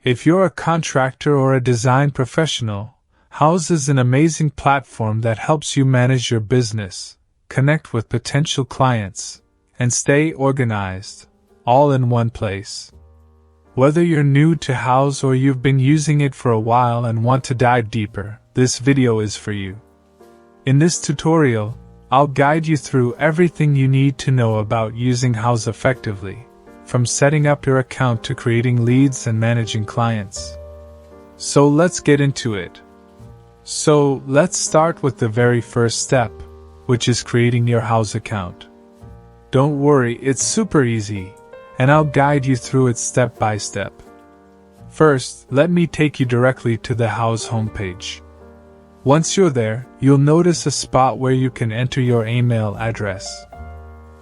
If you're a contractor or a design professional, Houzz is an amazing platform that helps you manage your business, connect with potential clients, and stay organized, all in one place. Whether you're new to Houzz or you've been using it for a while and want to dive deeper, this video is for you. In this tutorial, I'll guide you through everything you need to know about using Houzz effectively, from setting up your account to creating leads and managing clients. So let's get into it. So let's start with the very first step, which is creating your Houzz account. Don't worry, it's super easy, and I'll guide you through it step by step. First, let me take you directly to the Houzz homepage. Once you're there, you'll notice a spot where you can enter your email address.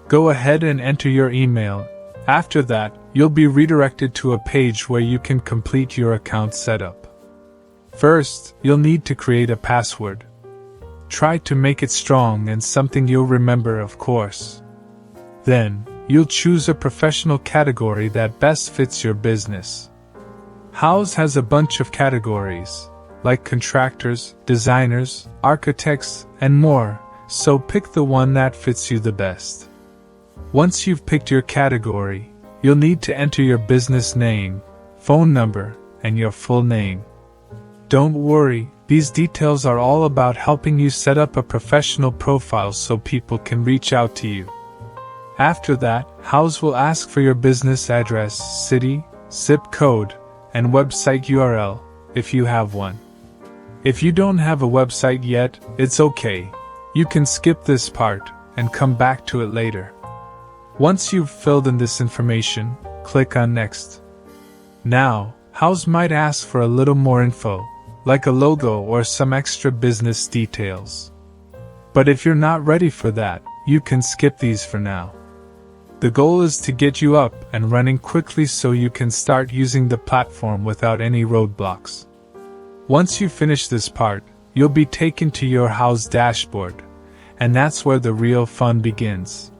Go ahead and enter your email. After that, you'll be redirected to a page where you can complete your account setup. First, you'll need to create a password. Try to make it strong and something you'll remember, of course. Then, you'll choose a professional category that best fits your business. Houzz has a bunch of categories, like contractors, designers, architects, and more, so pick the one that fits you the best. Once you've picked your category, you'll need to enter your business name, phone number, and your full name. Don't worry, these details are all about helping you set up a professional profile so people can reach out to you. After that, Houzz will ask for your business address, city, zip code, and website URL, if you have one. If you don't have a website yet, it's okay. You can skip this part and come back to it later. Once you've filled in this information, click on Next. Now, Houzz might ask for a little more info, like a logo or some extra business details. But if you're not ready for that, you can skip these for now. The goal is to get you up and running quickly so you can start using the platform without any roadblocks. Once you finish this part, you'll be taken to your Houzz dashboard, and that's where the real fun begins.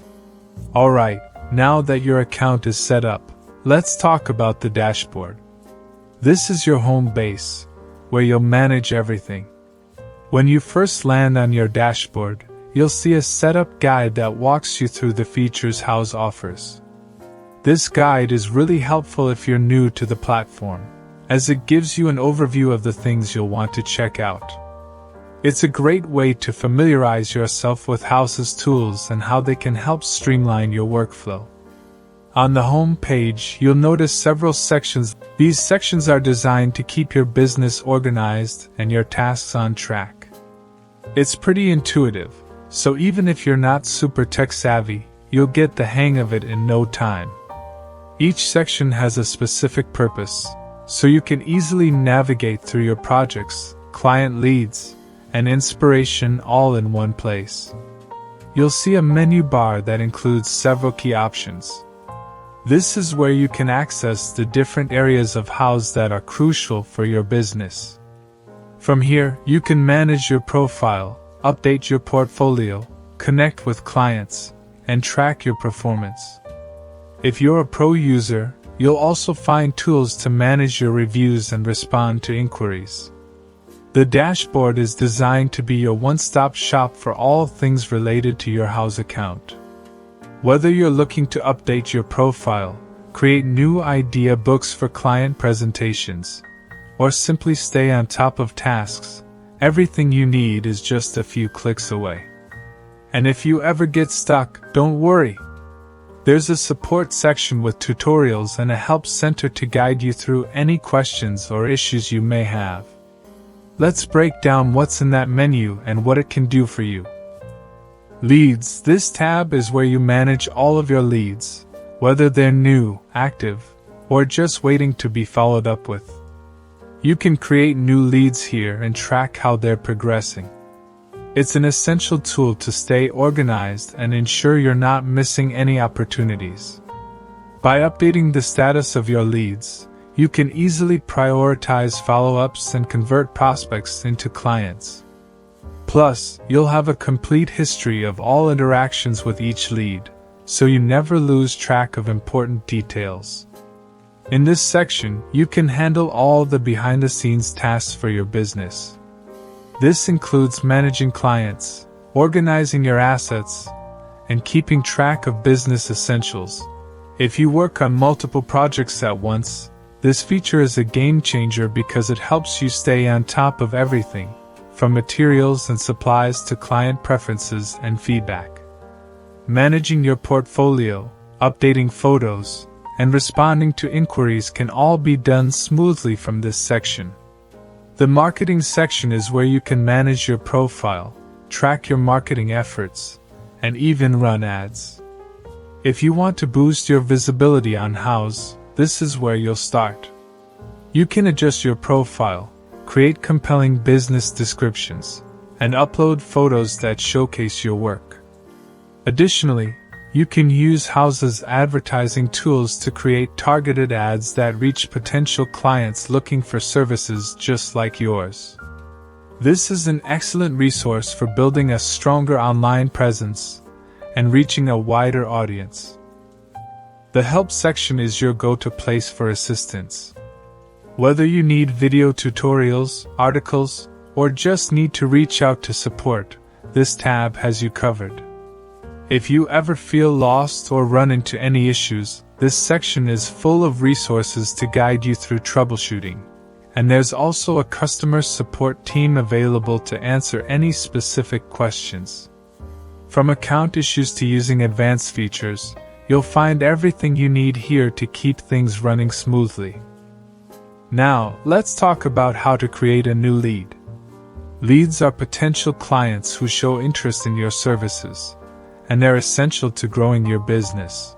Alright, now that your account is set up, let's talk about the dashboard. This is your home base, where you'll manage everything. When you first land on your dashboard, you'll see a setup guide that walks you through the features Houzz offers. This guide is really helpful if you're new to the platform, as it gives you an overview of the things you'll want to check out. It's a great way to familiarize yourself with Houzz's tools and how they can help streamline your workflow. On the home page, you'll notice several sections. These sections are designed to keep your business organized and your tasks on track. It's pretty intuitive, so even if you're not super tech-savvy, you'll get the hang of it in no time. Each section has a specific purpose, so you can easily navigate through your projects, client leads, and inspiration all in one place. You'll see a menu bar that includes several key options. This is where you can access the different areas of Houzz that are crucial for your business. From here, you can manage your profile, update your portfolio, connect with clients, and track your performance. If you're a pro user, you'll also find tools to manage your reviews and respond to inquiries. The dashboard is designed to be your one-stop shop for all things related to your Houzz account. Whether you're looking to update your profile, create new idea books for client presentations, or simply stay on top of tasks, everything you need is just a few clicks away. And if you ever get stuck, don't worry. There's a support section with tutorials and a help center to guide you through any questions or issues you may have. Let's break down what's in that menu and what it can do for you. Leads. This tab is where you manage all of your leads, whether they're new, active, or just waiting to be followed up with. You can create new leads here and track how they're progressing. It's an essential tool to stay organized and ensure you're not missing any opportunities. By updating the status of your leads, you can easily prioritize follow-ups and convert prospects into clients. Plus, you'll have a complete history of all interactions with each lead, so you never lose track of important details. In this section, you can handle all the behind-the-scenes tasks for your business. This includes managing clients, organizing your assets, and keeping track of business essentials. If you work on multiple projects at once, this feature is a game changer because it helps you stay on top of everything, from materials and supplies to client preferences and feedback. Managing your portfolio, updating photos, and responding to inquiries can all be done smoothly from this section. The marketing section is where you can manage your profile, track your marketing efforts, and even run ads. If you want to boost your visibility on Houzz, this is where you'll start. You can adjust your profile, create compelling business descriptions, and upload photos that showcase your work. Additionally, you can use Houzz's advertising tools to create targeted ads that reach potential clients looking for services just like yours. This is an excellent resource for building a stronger online presence and reaching a wider audience. The Help section is your go-to place for assistance. Whether you need video tutorials, articles, or just need to reach out to support, this tab has you covered. If you ever feel lost or run into any issues, this section is full of resources to guide you through troubleshooting. And there's also a customer support team available to answer any specific questions. From account issues to using advanced features, you'll find everything you need here to keep things running smoothly. Now, let's talk about how to create a new lead. Leads are potential clients who show interest in your services, and they're essential to growing your business.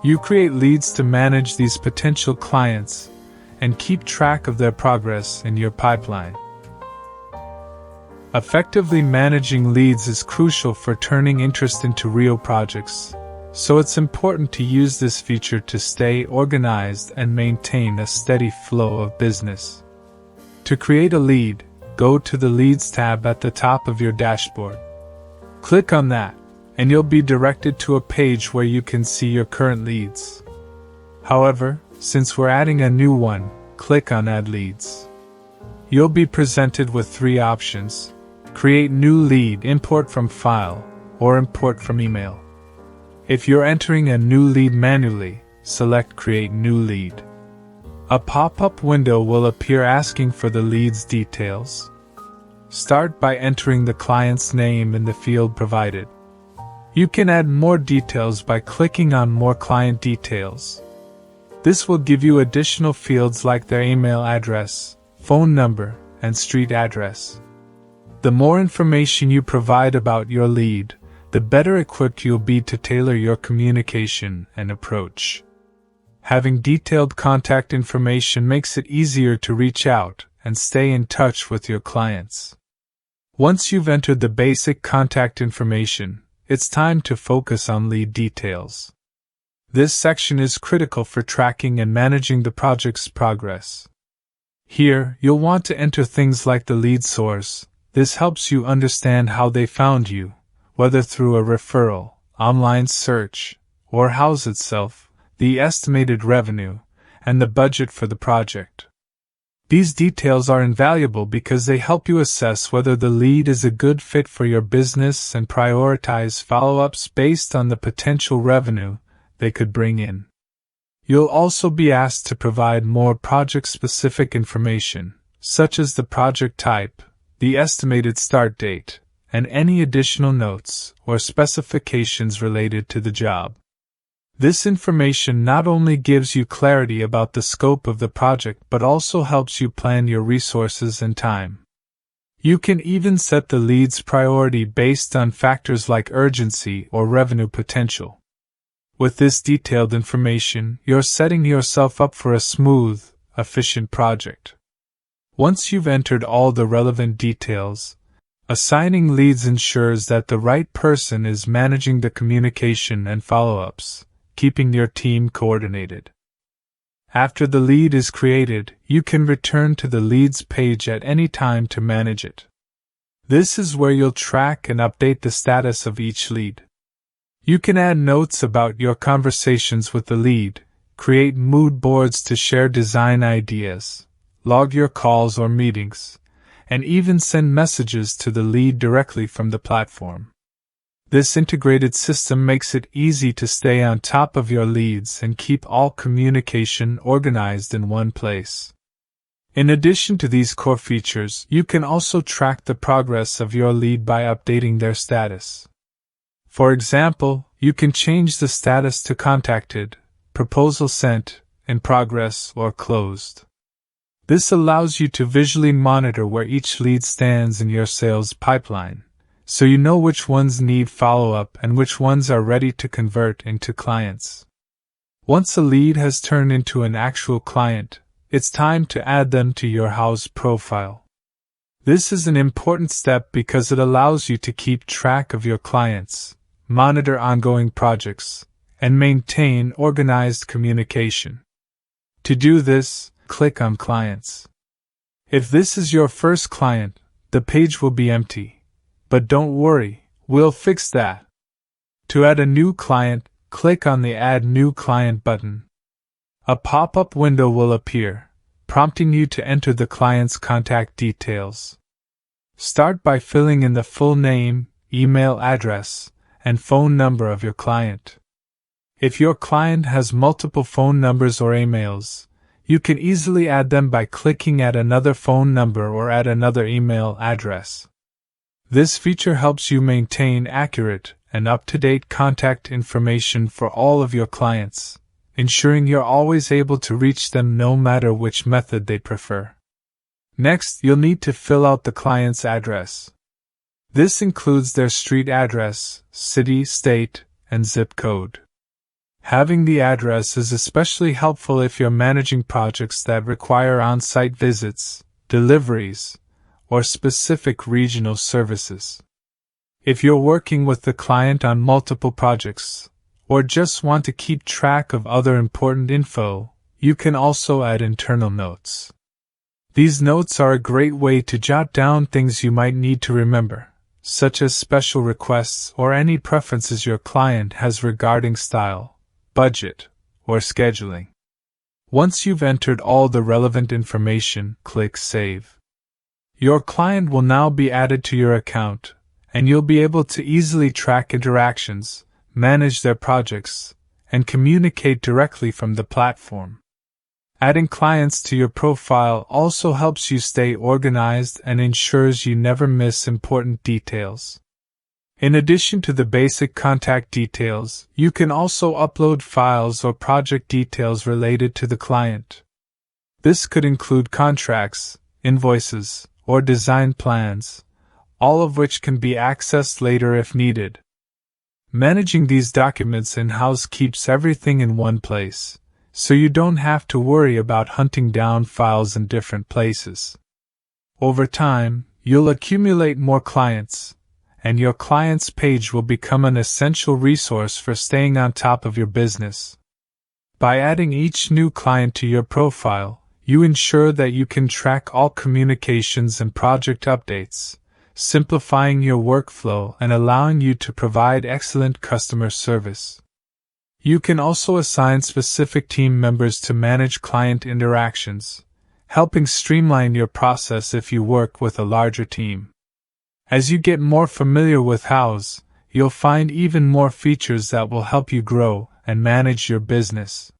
You create leads to manage these potential clients and keep track of their progress in your pipeline. Effectively managing leads is crucial for turning interest into real projects, so it's important to use this feature to stay organized and maintain a steady flow of business. To create a lead, go to the Leads tab at the top of your dashboard. Click on that, and you'll be directed to a page where you can see your current leads. However, since we're adding a new one, click on Add Leads. You'll be presented with three options: Create New Lead, Import from File, or Import from Email. If you're entering a new lead manually, select Create New Lead. A pop-up window will appear asking for the lead's details. Start by entering the client's name in the field provided. You can add more details by clicking on More Client Details. This will give you additional fields like their email address, phone number, and street address. The more information you provide about your lead, the better equipped you'll be to tailor your communication and approach. Having detailed contact information makes it easier to reach out and stay in touch with your clients. Once you've entered the basic contact information, it's time to focus on lead details. This section is critical for tracking and managing the project's progress. Here, you'll want to enter things like the lead source. This helps you understand how they found you, whether through a referral, online search, or Houzz itself, the estimated revenue, and the budget for the project. These details are invaluable because they help you assess whether the lead is a good fit for your business and prioritize follow-ups based on the potential revenue they could bring in. You'll also be asked to provide more project-specific information, such as the project type, the estimated start date, and any additional notes or specifications related to the job. This information not only gives you clarity about the scope of the project but also helps you plan your resources and time. You can even set the lead's priority based on factors like urgency or revenue potential. With this detailed information, you're setting yourself up for a smooth, efficient project. Once you've entered all the relevant details, assigning leads ensures that the right person is managing the communication and follow-ups, keeping your team coordinated. After the lead is created, you can return to the Leads page at any time to manage it. This is where you'll track and update the status of each lead. You can add notes about your conversations with the lead, create mood boards to share design ideas, log your calls or meetings, and even send messages to the lead directly from the platform. This integrated system makes it easy to stay on top of your leads and keep all communication organized in one place. In addition to these core features, you can also track the progress of your lead by updating their status. For example, you can change the status to contacted, proposal sent, in progress, or closed. This allows you to visually monitor where each lead stands in your sales pipeline, so you know which ones need follow-up and which ones are ready to convert into clients. Once a lead has turned into an actual client, it's time to add them to your Houzz profile. This is an important step because it allows you to keep track of your clients, monitor ongoing projects, and maintain organized communication. To do this, click on Clients. If this is your first client, the page will be empty. But don't worry, we'll fix that. To add a new client, click on the Add New Client button. A pop-up window will appear, prompting you to enter the client's contact details. Start by filling in the full name, email address, and phone number of your client. If your client has multiple phone numbers or emails, you can easily add them by clicking Add Another Phone Number or Add Another Email Address. This feature helps you maintain accurate and up-to-date contact information for all of your clients, ensuring you're always able to reach them no matter which method they prefer. Next, you'll need to fill out the client's address. This includes their street address, city, state, and zip code. Having the address is especially helpful if you're managing projects that require on-site visits, deliveries, or specific regional services. If you're working with the client on multiple projects, or just want to keep track of other important info, you can also add internal notes. These notes are a great way to jot down things you might need to remember, such as special requests or any preferences your client has regarding style, budget, or scheduling. Once you've entered all the relevant information, click Save. Your client will now be added to your account, and you'll be able to easily track interactions, manage their projects, and communicate directly from the platform. Adding clients to your profile also helps you stay organized and ensures you never miss important details. In addition to the basic contact details, you can also upload files or project details related to the client. This could include contracts, invoices, or design plans, all of which can be accessed later if needed. Managing these documents in Houzz keeps everything in one place, so you don't have to worry about hunting down files in different places. Over time, you'll accumulate more clients, and your clients page will become an essential resource for staying on top of your business. By adding each new client to your profile, you ensure that you can track all communications and project updates, simplifying your workflow and allowing you to provide excellent customer service. You can also assign specific team members to manage client interactions, helping streamline your process if you work with a larger team. As you get more familiar with Houzz, you'll find even more features that will help you grow and manage your business.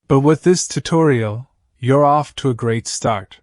But with this tutorial, you're off to a great start.